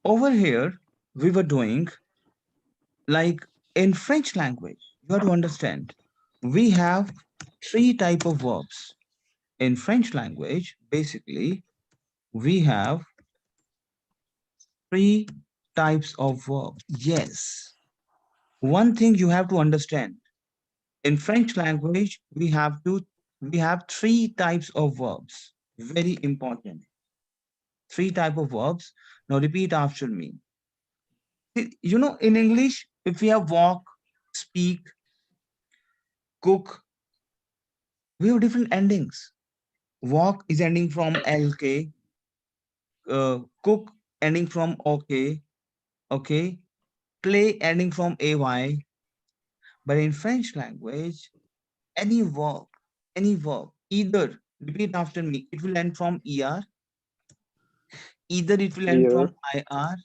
over here, we were doing like in French language. You have to understand, we have three type of verbs. In French language, basically, we have three types of verbs. Yes. One thing you have to understand, in French language, we have three types of verbs. Very important. Three type of verbs. Now repeat after me. You know, in English, if we have walk, speak, cook, we have different endings. Walk is ending from LK, cook ending from OK, okay, play ending from AY. But in French language, any verb, either repeat after me, it will end from ER, either it will end from Ear. IR,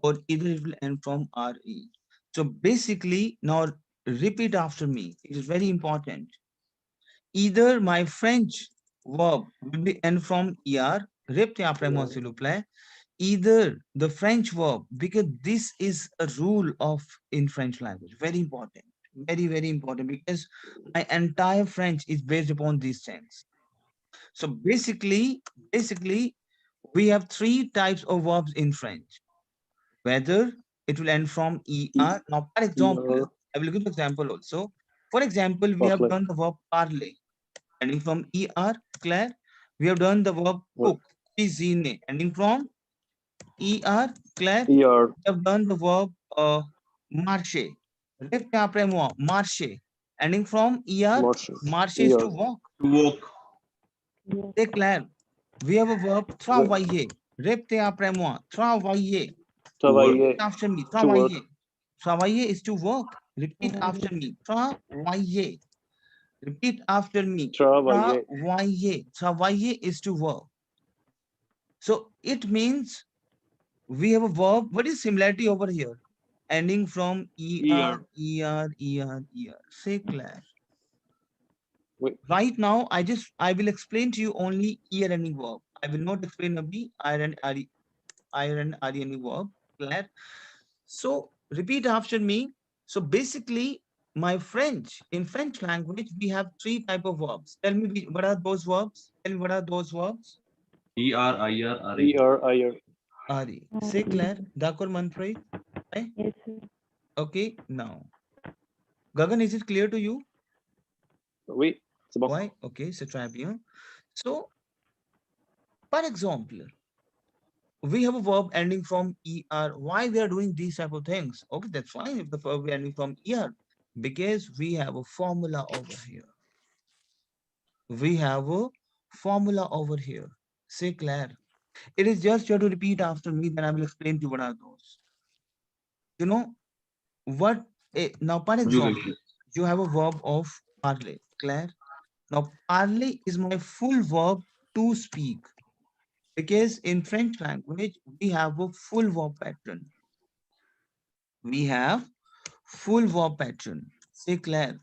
or either it will end from RE. So basically, now repeat after me. It is very important. Either my French verb will be end from ER, répétez après moi s'il vous plaît. Either the French verb, because this is a rule of in French language, very important, very important, because my entire French is based upon these things. So basically, we have three types of verbs in French. Whether it will end from E- er. Now, for example, Ear. I will give an example also. For example, we have Parler. done the verb parler, ending from er, Claire. We have done the verb Ouais. cook, cuisine, ending from er, Claire. Ear. We have done the verb marcher. Répétez après moi, marcher, ending from er. Marche. Marcher is to Ear. walk. To walk. C'est clair. We have a verb Ouais. travailler. Répétez après moi, travailler. To work. Travailler. After me, To work. travailler. Travailler is to work. Repeat after me. Travailler. Repeat after me. Travailler. Travailler. Travailler is to work. So it means we have a verb. What is similarity over here? Ending from ER. er. Say clear. Oui. Right now, I will explain to you only er ending verb. I will not explain a b, iron ending verb. Clear? So repeat after me. So basically, my French, in French language, we have three type of verbs. Tell me what are those verbs? Tell me what are those verbs? ER, IR, RE. Ear. Ear. Ari. Say Claire. D'accord, Manpreet? Eh? Yes, sir. Okay, now. Gagan, is it clear to you? Oui. C'est bon. Why? Okay, c'est très bien. So, for example, we have a verb ending from er. Why we are doing these type of things? Okay, that's fine if the verb ending from er, because we have a formula over here. We have a formula over here. Say Claire. It is just you have to repeat after me, then I will explain to you what are those. You know what? Now, for example, Conjugation. you have a verb of parler. Claire. Now, parler is my full verb to speak, because in French language we have a full verb pattern. We have full verb pattern. Say Claire.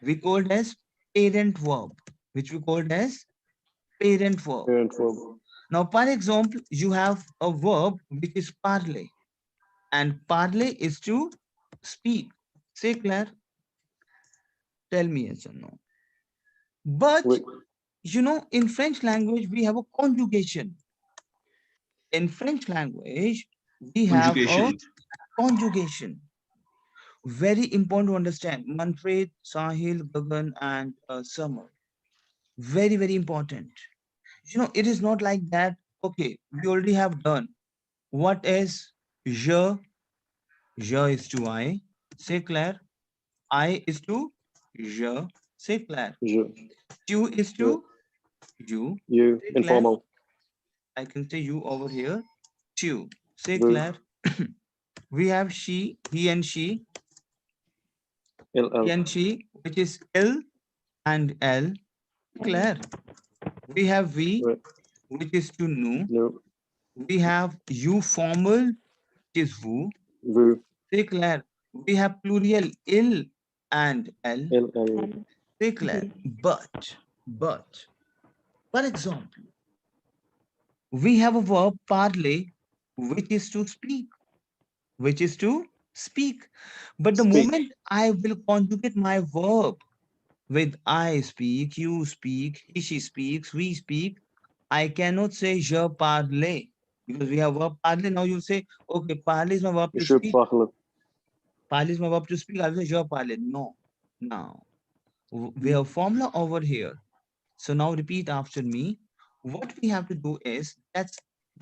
We called as parent verb, which we called as parent verb. Parent verb. Now, for example, you have a verb which is parler, and parler is to speak. Say Claire, tell me yes or no. But Oui. you know, in French language, we have a conjugation. In French language, we have a Conjugation. conjugation. Very important to understand. Manfred, Sahil, Gagan, and Summer. Very important. You know, it is not like that. Okay, we already have done. What is je? Je is to I. Say Claire. I is to je. Say Claire. Je. Tu is Ouais. to you. You. Say Claire. Informal. I can say you over here. Tu. Say Vous. Claire. We have she, he and she, LL. which is L and L. Claire. We have we, Ouais. which is to know. No. We have you formal, which is vous. Vous. Say Claire. We have plural il and L. LL. Say Claire. But, for example, we have a verb parler which is to speak, which is to speak. But the Speak. moment I will conjugate my verb with I speak, you speak, he, she speaks, we speak, I cannot say je parle because we have verb parler. Now you say, okay, parler is my verb to Je speak. parle. Parler is my verb to speak. I will say je parle. No. Now we have formula over here. So now repeat after me. What we have to do is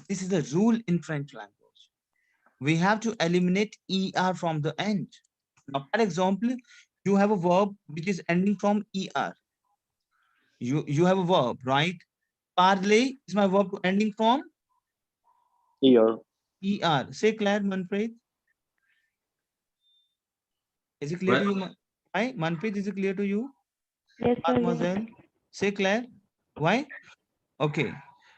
this is the rule in French language. We have to eliminate er from the end. Now, for example, you have a verb which is ending from er. You have a verb, right? Parler is my verb ending from Ear. er. Say Claire, Manpreet. Is it clear to you? Why? Manpreet, is it clear to you? Yes, sir. Mademoiselle. Say Claire. Why? Okay.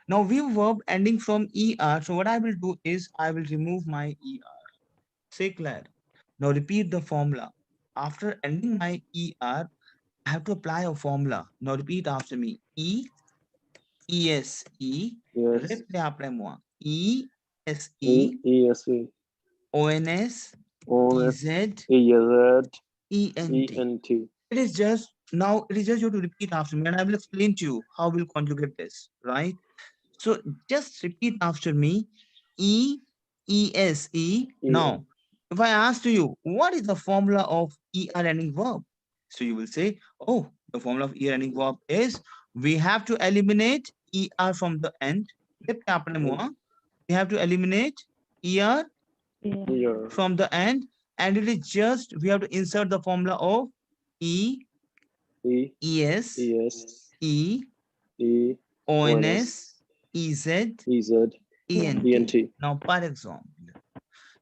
Now we have verb ending from er. So what I will do is I will remove my er. Say Claire. Now repeat the formula. After ending my er, I have to apply a formula. Now repeat after me. E-S-E. Yes. Reply après moi. E-S-E. E-S-E. O-N-S. O-N-S. E-Z. E-Z. E-N-T. E-N-T. It is just you have to repeat after me, and I will explain to you how we'll conjugate this, right? So just repeat after me. E-S-E. Now, if I ask to you, what is the formula of er ending verb? So you will say, oh, the formula of er ending verb is we have to eliminate er from the end. We have to eliminate er Ear. from the end, and it is just we have to insert the formula of E. es E-S. e E. ons ez E-Z. ent. E-N-T. Now, for example,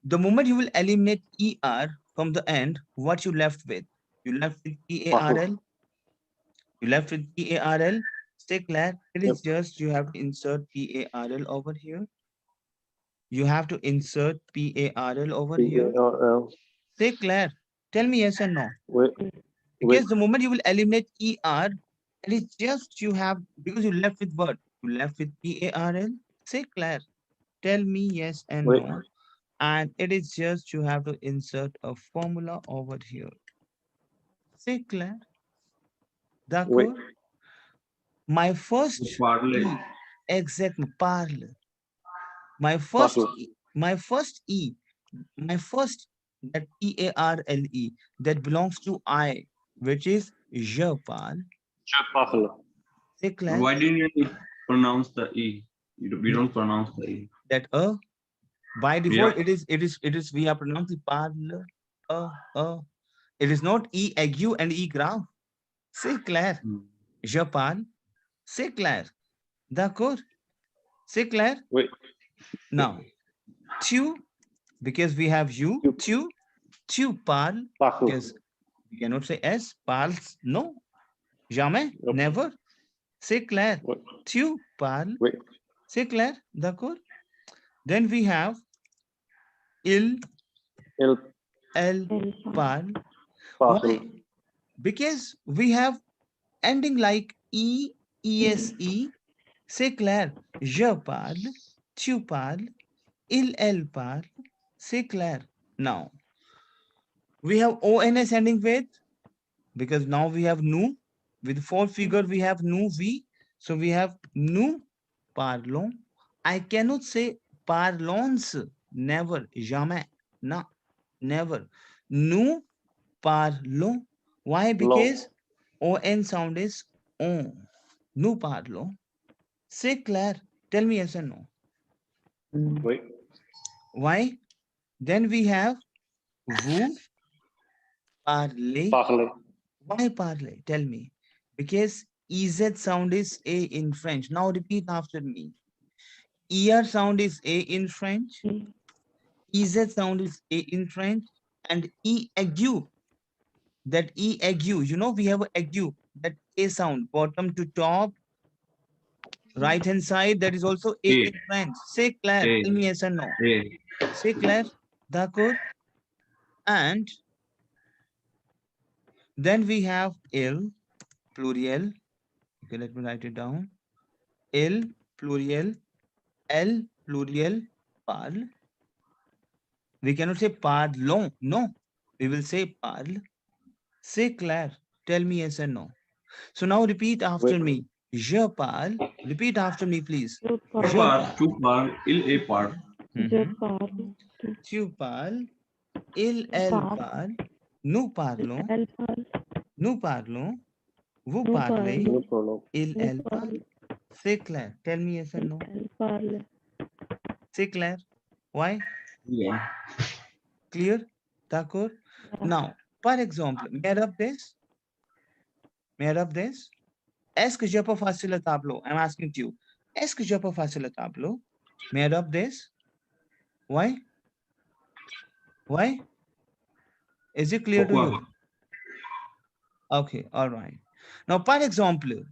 the moment you will eliminate er from the end, what you left with? You left with parl. You left with parl. Stay clear. It is just you have to insert parl over here. You have to insert parl over here. P-A-R-L. Stay clear. Tell me yes or no. Wait. Because the moment you will eliminate er, it is just you have, because you left with what? You left with parl. Say clear. Tell me yes and no. And it is just you have to insert a formula over here. Say clear. D'accord? My first E, exact parle. My first E, my first that P-A-R-L-E that belongs to I, which is je parle. Je parle. Say clear. Why didn't you pronounce the E? We don't pronounce the E. That by default it is we are pronouncing parle. It is not E aigu and E grave. C'est clair. Je parle. C'est clair. D'accord. C'est clair. Oui. Now, tu, because we have you, tu parle. Because we cannot say S, parles, no. Jamais, never. C'est clair. Tu parles. C'est clair. D'accord. Then we have elle parle. Why? Because we have ending like E, E-S-E. C'est clair. Je parle, tu parles, elle parle. C'est clair. Now, we have ONS ending with, because now we have nous. With four figure, we have nous, we. So we have nous parlons. I cannot say parlons. Never. Jamais. No. Never. Nous parlons. Why? Because on sound is on. Nous parlons. C'est clair. Tell me yes or no. Oui. Why? Then we have vous parlez. Why parler? Tell me. Because EZ sound is A in French. Now repeat after me. ER sound is A in French. EZ sound is A in French. And E aigu. That E aigu. You know, we have a aigu. That A sound, bottom to top, right hand side. That is also A in French. Say clair. Tell me yes or no. Say clair. D'accord. And then we have il, plurial. Okay, let me write it down. Il, plurial. L, plurial. parle. We cannot say parlons. No, we will say parle. C'est clair. Tell me yes or no. So now repeat after me. Je parle. Repeat after me, please. Je Je parle. Tu parles, il est parle. Je Mhm. parle. Tu parles. Elle parle. Nous parlons. Elle parle. Nous parlons. Vous Nous parlez. parlons. Elle parle. C'est clair. Tell me yes or no. Elle parle. C'est clair. Why? Yeah. Clear? D'accord? Now, par exemple, made-up this. Made-up this. Est-ce que je peux faire le tableau? I'm asking you. Est-ce que je peux faire le tableau? Made-up this. Why? Why? Is it clear to Pourquoi? you? Okay, all right. Now, par exemple,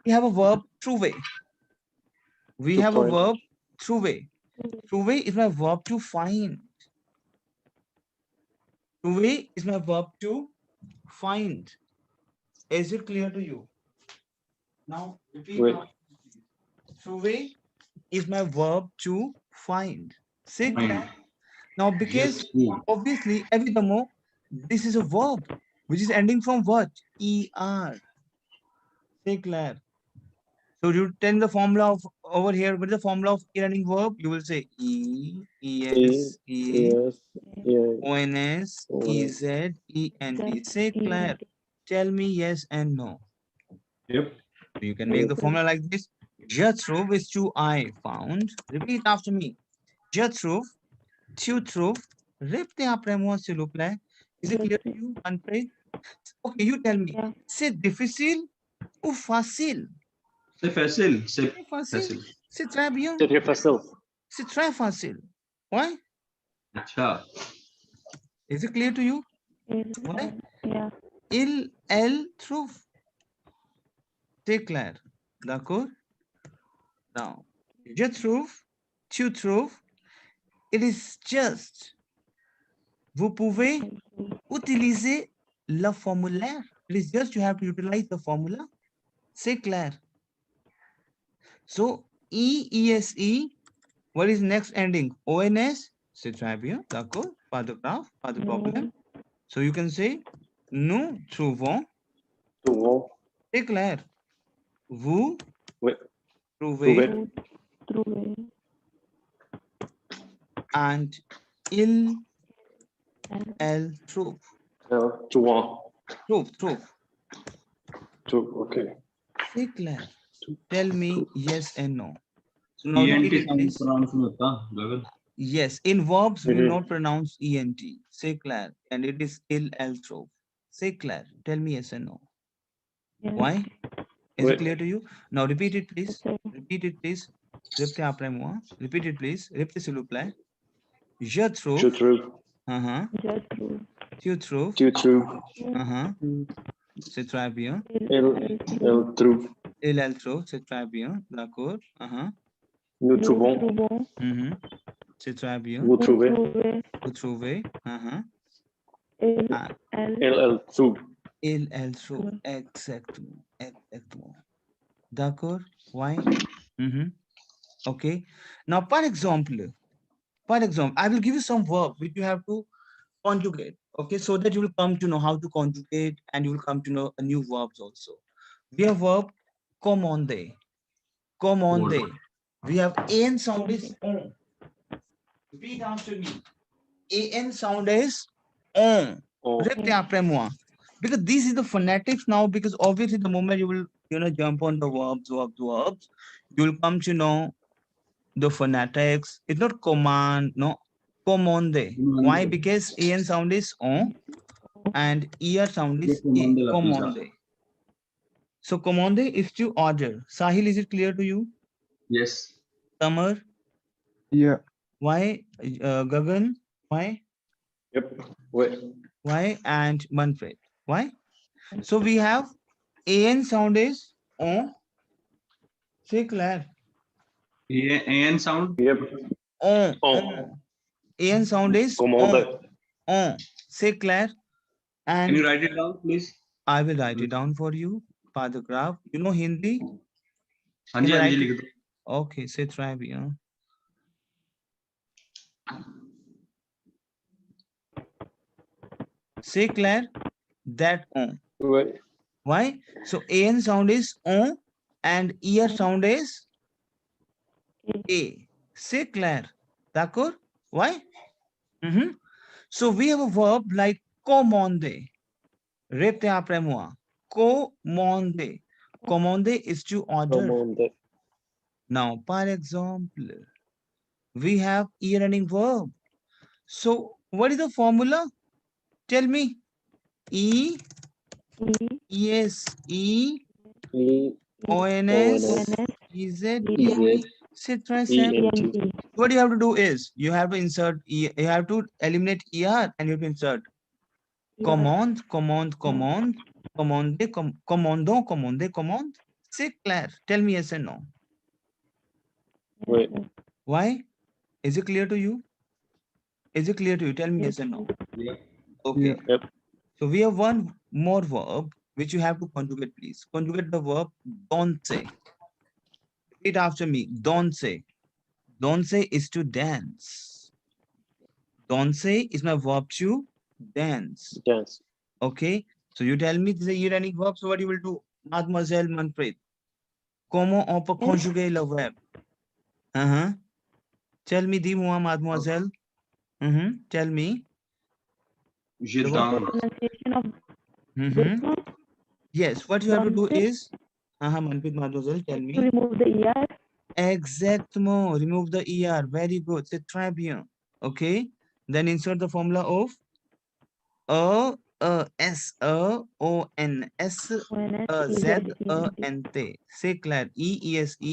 we have a verb trouver. We To have a find. verb trouver. Trouver is my verb to find. Trouver is my verb to find. Is it clear to you? Now, repeat. Oui. Trouver is my verb to find. C'est Find. clair? Now, because Yes. obviously, évidemment, this is a verb which is ending from what? ER. C'est clair? So you tell the formula of over here. What is the formula of ending verb? You will say ES, Yes. ONS, EZ, ENT. Say clair. Tell me yes and no. Yep. So you can make the formula like this. Je trouve is to I found. Repeat after me. Je trouve, tu trouves. Répétez après moi, s'il vous plaît. Is it clear to you, Manpreet? Okay, you tell me. Yeah. C'est difficile ou facile? C'est facile. C'est C'est facile. facile. C'est très bien. C'est très facile. C'est très facile. Why? अच्छा. Is it clear to you? Why? Yeah. Elle trouve. C'est clair. D'accord? Now, je trouve, tu trouves. It is just. Vous pouvez utiliser le formulaire. It is just you have to utilize the formula. C'est clair. So, ESE, what is next ending? ONS, c'est très bien. D'accord? Pas de grave, pas de problème. So you can say, nous trouvons. Trouvons. C'est clair. Vous Oui. trouvez. Trouver. And elle trouve. Trouvons. Trouve. Okay. C'est clair. Tell me yes and no. So now ENT repeat it, sound please. pronounce नहीं होता, Gagan. Yes, in verbs we will Mhm. not pronounce ENT. C'est clair. And it is elle trouve. C'est clair. Tell me yes and no. Why? Is Oui. it clear to you? Now repeat it, please. Repeat it, please. Répétez après moi. Repeat it, please. Répétez, s'il vous plaît. Je trouve. Je trouve. Tu trouves. Tu trouves. C'est très bien. Elle trouve. Elle trouve. C'est très bien. D'accord. Nous trouvons. C'est très bien. Vous trouvez. Vous trouvez. Elle trouve. Elle trouve. Exactement. Exactement. D'accord. Why? Okay. Now, par exemple, I will give you some verb which you have to conjugate. Okay, so that you will come to know how to conjugate and you will come to know new verbs also. We have verb commander. Commander. We have an sound is on. Repeat after me. An sound is on. Répétez après moi. Because this is the phonetics now, because obviously the moment you will jump on the verbs, you will come to know the phonetics. It's not command, no, commande. Why? Because an sound is on and ear sound is a. Commande. So commande is to order. Sahil, is it clear to you? Yes. Tamar? Yeah. Why? Gagan? Why? Yep. Oui. Why? And Manfred? Why? So we have an sound is on. Say clear. AN sound. Yep. On. On. An sound is Commande. on. Say clear. And Can you write it down, please? I will write it down for you. Paragraph. You know Hindi? हाँ जी, Can I हाँ जी, write लिख it? दो. Ok, c'est très bien. C'est clair? That on. Ouais. Why? So an sound is on and ear sound is a. C'est clair? D'accord? Why? So we have a verb like commander. Répétez après moi. Commander. Commander is to order. Commande. Now, par exemple, we have e-running verb. So what is the formula? Tell me. E, yes, E, E, ONS, ONS, EZ, EZ, c'est très simple. ENT. What you have to do is you have to insert you have to eliminate er and you have to insert commande, commande, commande, commande, commandons, commande, commande. C'est clair. Tell me yes and no. Ouais. Why? Is it clear to you? Is it clear to you? Tell me yes and no. Yep. Okay. Yep. So we have one more verb which you have to conjugate, please. Conjugate the verb don't say. Repeat after me. Don't say. Don't say is to dance. Don't say is my verb to dance. Dance. Okay. So you tell me the ironic verb. So what you will do? Mademoiselle Manfred. Comment on peut conjuguer le verbe? Tell me, dis-moi, mademoiselle. Tell me. Je The verb. danse. Yes, what you have to do is, Manpreet, mademoiselle, tell me. Remove the ER. Exactement. Remove the ER. Very good. C'est très bien. Okay. Then insert the formula of S-E-Z-E-N-T. C'est clair. E-E-S-E-O-N-S-E-Z-E-N-T.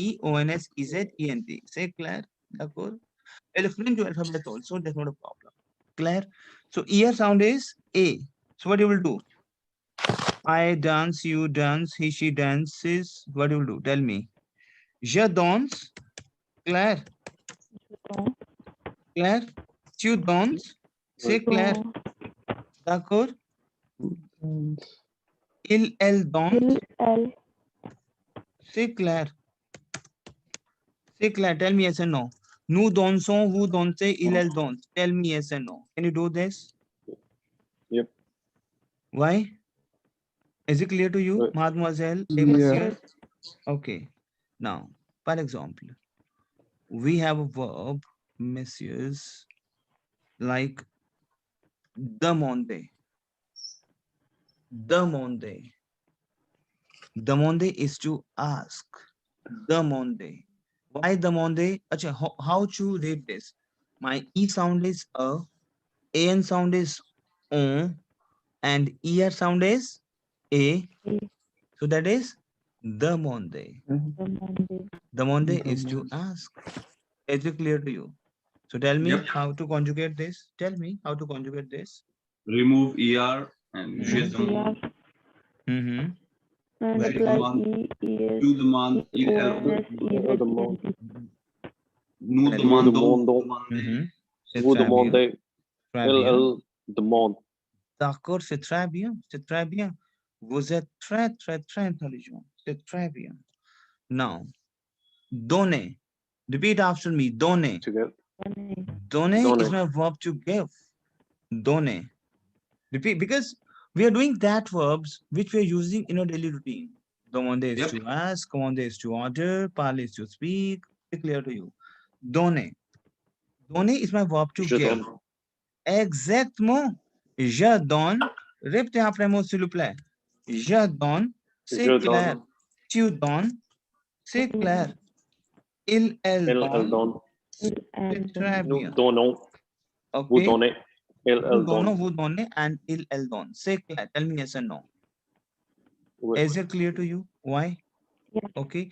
C'est clair. D'accord. Well, explain to alphabet also. That's not a problem. Clear? So ear sound is A. So what you will do? I dance, you dance, he, she dances. What you will do? Tell me. Je danse. Claire. Claire. Tu danses. C'est clair. D'accord. Il, elle danse. L. C'est clair. C'est clair. Tell me yes or no. Nous dansons, vous dansez, il, elle danse. Tell me yes or no. Can you do this? Yep. Why? Is it clear to you, Ouais. mademoiselle et Yeah. monsieur? Okay. Now, par exemple, we have a verb, messieurs, like demander. Demander. Demander is to ask. Demander. Why demander? Achha, how to read this? My E sound is A, AN sound is on, and ER sound is A. So that is demander. Demander is to ask. Is it clear to you? So tell me Yep. how to conjugate this. Tell me how to conjugate this. Remove ER and je demande. And Very apply good. Tu demandes, il, elle. demande. Nous Very demandons. demandons. demander. C'est Vous très bien. demandez. Très Elle, bien. elle demande. D'accord, c'est très bien. C'est très bien. Vous êtes très, très, très intelligent. C'est très bien. Now, donner. Repeat after me. Donner. To get. Donner is Donner. my verb to give. Donner. Repeat, because we are doing that verbs which we are using in our daily routine. Demander is Yep. to ask, commander is to order, parler is to speak. It's clear to you. Donner. Donner is my verb to Je give. donne. Exactement. Je donne. Répétez après moi, s'il vous plaît. Je donne. C'est Je clair. donne. Tu donnes. C'est clair. Il, elle Elle, donne. elle donne. C'est très Nous bien. donnons. OK. Vous donnez. Elle, Nous elle donnons, donne. vous donnez, and il, elle donne. C'est clair. Tell me yes or no. Ouais. Is it clear to you? Why? Yeah. Okay.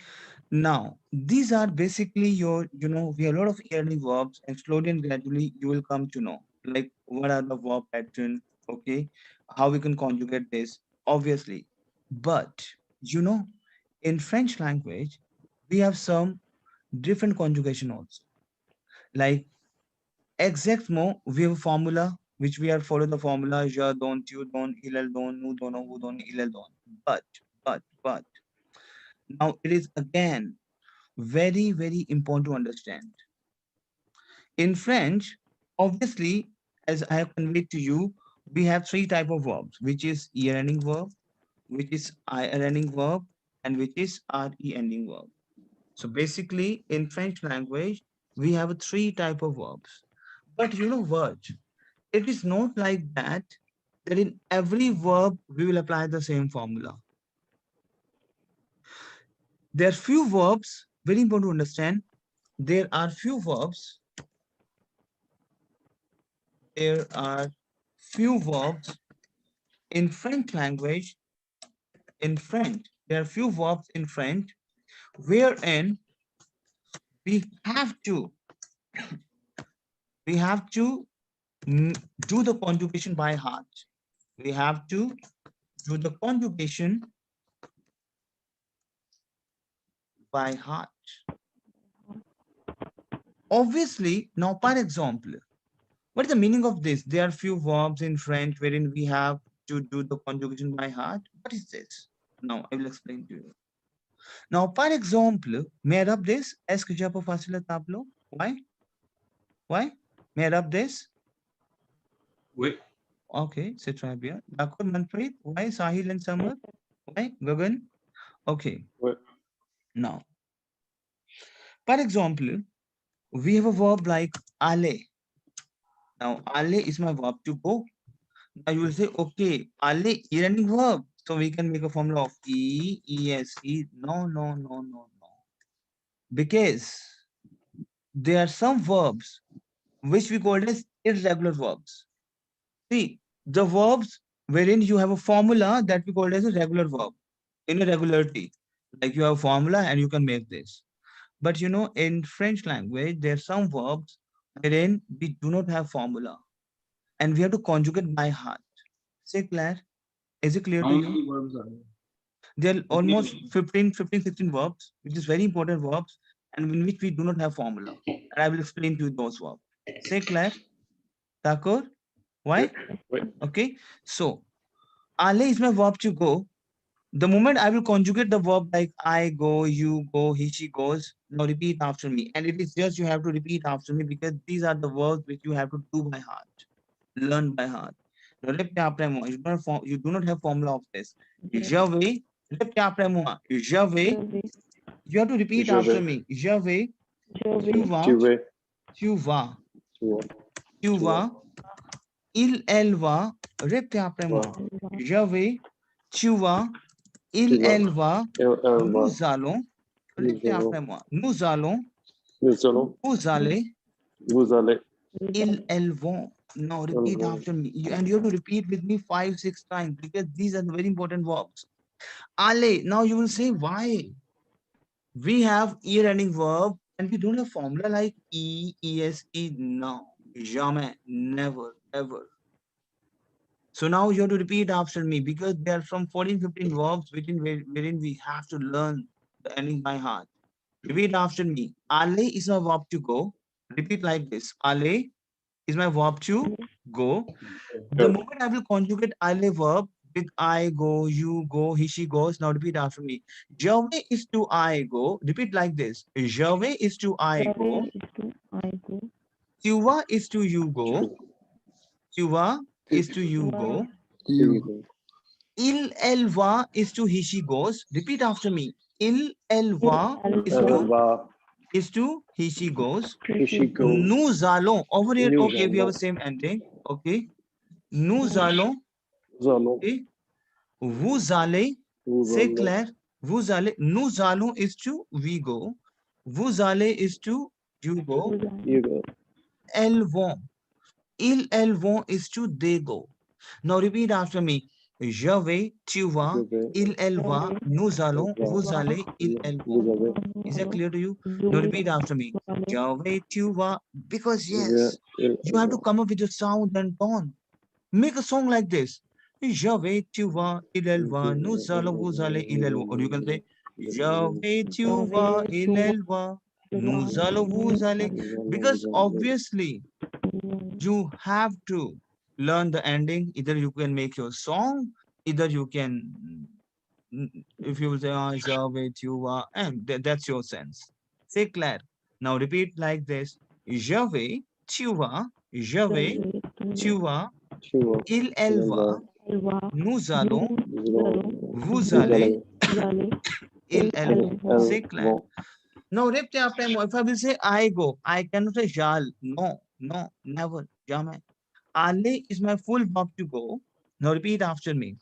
Now, these are basically your, we have a lot of early verbs, and slowly and gradually you will come to know, like what are the verb pattern, okay, how we can conjugate this, obviously. But, in French language, we have some different conjugation also. Like, exactement, we have a formula, which we are following the formula, je don, tu don, il, elle don, nous donnons, vous donnez, il, elle donne. But, now it is again, very, very important to understand. In French, obviously, as I have conveyed to you, we have three type of verbs, which is er ending verb, which is ir ending verb, and which is re ending verb. So basically, in French language, we have three type of verbs. But you know what? It is not like that, that in every verb we will apply the same formula. There are few verbs, very important to understand. There are few verbs. There are few verbs in French language. In French, there are few verbs in French wherein we have to do the conjugation by heart. We have to do the conjugation by heart. Obviously, now for example, what is the meaning of this? There are few verbs in French wherein we have to do the conjugation by heart. What is this? Now I will explain to you. Now, for example, may I rub this? Est-ce que j'ai pas facile à tableau? Why? Why? May I rub this? Oui. Okay, c'est très bien. D'accord, Manpreet? Why? Sahil and Samar? Why? Gagan? Okay. Ouais. Now, for example, we have a verb like aller. Now, aller is my verb to go. Now you will say, okay, aller is ending verb. So we can make a formula of E-E-S-E. No, no, no, no, no. Because there are some verbs which we call as irregular verbs. See, the verbs wherein you have a formula that we call as a regular verb in a regularity. Like you have a formula and you can make this. But you know, in French language, there are some verbs wherein we do not have formula and we have to conjugate by heart. Say, Claire, is it clear How to many you? verbs are there? There are almost 15, 16 verbs, which is very important verbs, and in which we do not have formula. And I will explain to you those verbs. Say, Claire, d'accord? Why? Oui. Okay, so aller is my verb to go. The moment I will conjugate the verb like I go, you go, he, she goes, now repeat after me. And it is just you have to repeat after me because these are the verbs which you have to do by heart, learn by heart. Now, répétez après moi. You do not have formula of this. Je vais, répétez après moi. Je vais, you have to repeat Je after vais. me. Je vais, tu vais, vas, Tu vais. tu vas, Tu vas. tu vas, il, elle va, répétez après moi. Va. Je vais, tu vas, il, Tu vas. elle va, Elle va. nous allons, répétez allons. après moi. Nous allons, Nous allons. vous allez, Vous allez. ils, elles vont. Now repeat vont. after me. And you have to repeat with me 5, 6 times because these are the very important verbs. Ale. Now you will say why? We have ear ending verb and we don't have formula like E, E-S-E. No. Jamais. Never. Ever. So now you have to repeat after me because there are some 14, 15 verbs wherein we have to learn the ending by heart. Repeat after me. Ale is my verb to go. Repeat like this. Ale is my verb to go. The moment I will conjugate ale verb with I go, you go, he, she goes. Now repeat after me. Je vais is to I go. Repeat like this. Je vais is to I go. Tu vas is to you go. Tu vas is to you go. You. Il, elle va is to he, she goes. Repeat after me. Il, elle va is Elle to va. he, she goes. She goes. Nous allons. Over here, Nous okay, we have the allons. same ending. Okay. Nous allons. Nous allons. Okay. Vous allez. Vous C'est allez. clair. Vous allez. Nous allons is to we go. Vous allez is to you go. You go. Elles vont. Ils, elles vont is to they go. Now repeat after me. Je vais, tu vas, Je vais. il, elle va, nous allons, Elle va. vous allez, il, elles vont. Vous allez. Is that clear to you? Now repeat after me. Je vais, tu vas. Because yes, you have to come up with a sound and tone. Make a song like this. Je vais, tu vas, il, elle va, nous allons, vous allez, il, elle va. Or you can say, je vais, tu vas, il, elle va, nous allons, vous allez. Because obviously, you have to learn the ending. Either you can make your song, either you can, if you will say, je vais, tu vas, and that's your sense. C'est clair. Now repeat like this. Je vais, tu vas, je vais, tu vas, Tu vois. elle va, Elle va. nous allons, Nous allons. vous allez, Allez. elle vont. Elles C'est clair. vont. Now repeat after me. If I will say I go, I cannot say shall. No, no, never, jamais. Aller is my full verb to go. Now repeat after me.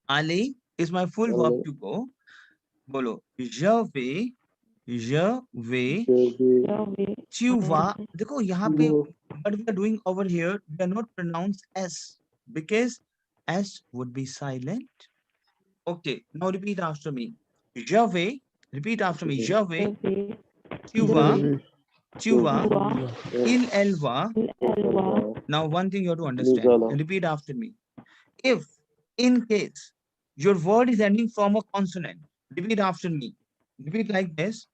Aller is my full verb Aller. to go. Bolo. Je vais, Je vais. Je vais. tu vas. देखो यहाँ पे what we are doing over here, we are not pronounce S because S would be silent. Okay, now repeat after me. Je vais, repeat after me. Je Je vais, vais. tu vas, tu vas, Tu vas. elle va. Elle va. Now one thing you have to Nous understand. allons. Repeat after me. If, in case, your word is ending from a consonant, repeat after me. Repeat like this.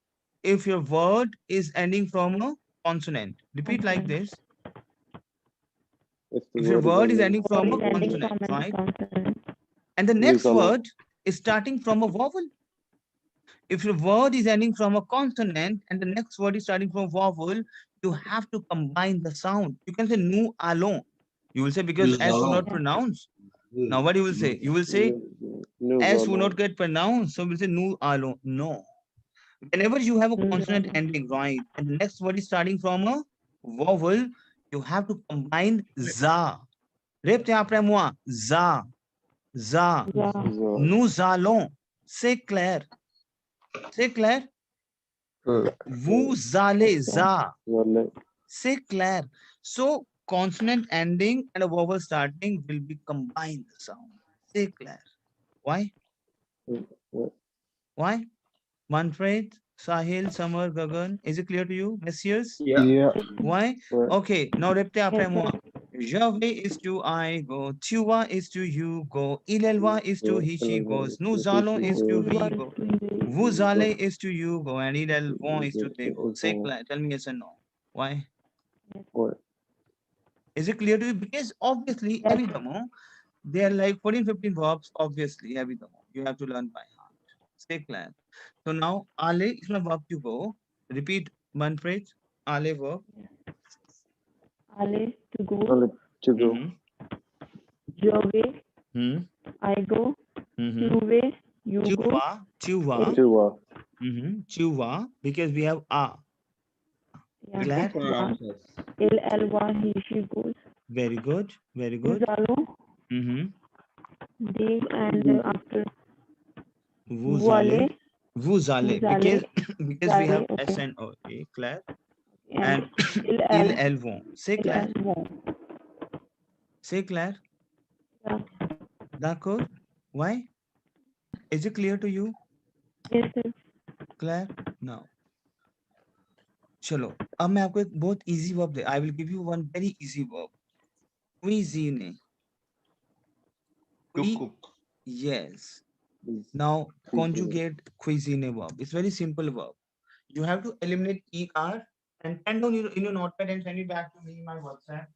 If your word is ending from a consonant, repeat like this. If your word is ending from a Word is ending consonant, from a right? consonant. And the next allons. word is starting from a vowel. If your word is ending from a consonant and the next word is starting from a vowel, you have to combine the sound. You can say nous allons. You will say because S will not pronounce. Now what you will say? You will say Nous S will allons. not get pronounced, so we'll say nous allons. No. Whenever you have a Nous consonant allons. ending, right, and the next word is starting from a vowel, you have to combine za. Repetez après moi. Za. Za. Ja. Nous allons. C'est clair. C'est clair? Vous allez. Za. Allez. C'est clair. So consonant ending and a vowel starting will be combined the sound. C'est clair. Why? Ouais. Why? Manfred, Sahil, Samar, Gagan. Is it clear to you, messieurs? Yeah. Why? Ouais. Okay, now répétez après Yes, moi. Je vais is to I go. Tu vas is to you go. Il va is to he, she goes. Nous allons is to we go. Vous allez is to you go. And ils vont is to they go. C'est clair. Tell me yes or no. Why? Ouais. Is it clear to you? Because obviously, Yes. évidemment, there are like 14, 15 verbs. Obviously, évidemment, you have to learn by heart. Stay clear. So now, aller is my verb to go. Repeat Manfred. Aller verb. Aller, to go. Allez. Tu go. Je vais, Mhm. I go. Mhm. Tu vais, you Tu go. vas. Tu vas. Tu vois. Mhm. Tu vas. Because we have a. Yeah. Claire? Elle va, he, she goes. Very good. Very Nous good. allons, Mhm. they, and after. Vous allez. Vous allez. Vous allez. Because we have Okay. S and O. Okay, Claire. And ils, elles vont. C'est clair. elles vont. C'est clair. Yeah. D'accord. Why? Is it clear to you? Yes, sir. Claire? No. चलो अब मैं आपको एक बहुत easy verb they. I will give you one very easy verb. Cuisine. To cook. Yes. Now conjugate cuisine verb. It's very simple verb. You have to eliminate ER and pen down in your notepad and send it back to me in my WhatsApp.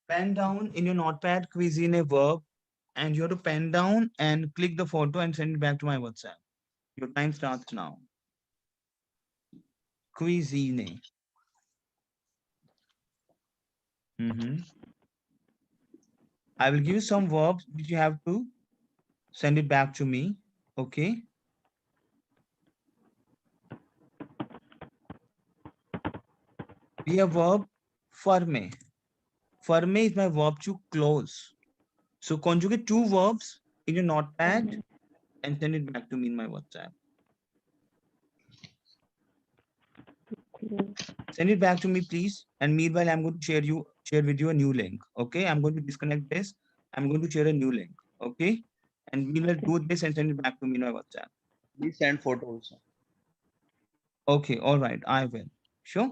Pen down in your notepad cuisine verb and you have to pen down and click the photo and send it back to my WhatsApp. Your time starts now. Cuisine. I will give you some verbs which you have to send it back to me. Okay. We have verb ferme. Ferme is my verb to close. So conjugate two verbs in your notepad and send it back to me in my WhatsApp. Send it back to me, please. And meanwhile, I'm going to share with you a new link. Okay, I'm going to disconnect this. I'm going to share a new link. Okay, and we will do this and send it back to me in my WhatsApp. Please send photos. Okay, all right, I will. Sure.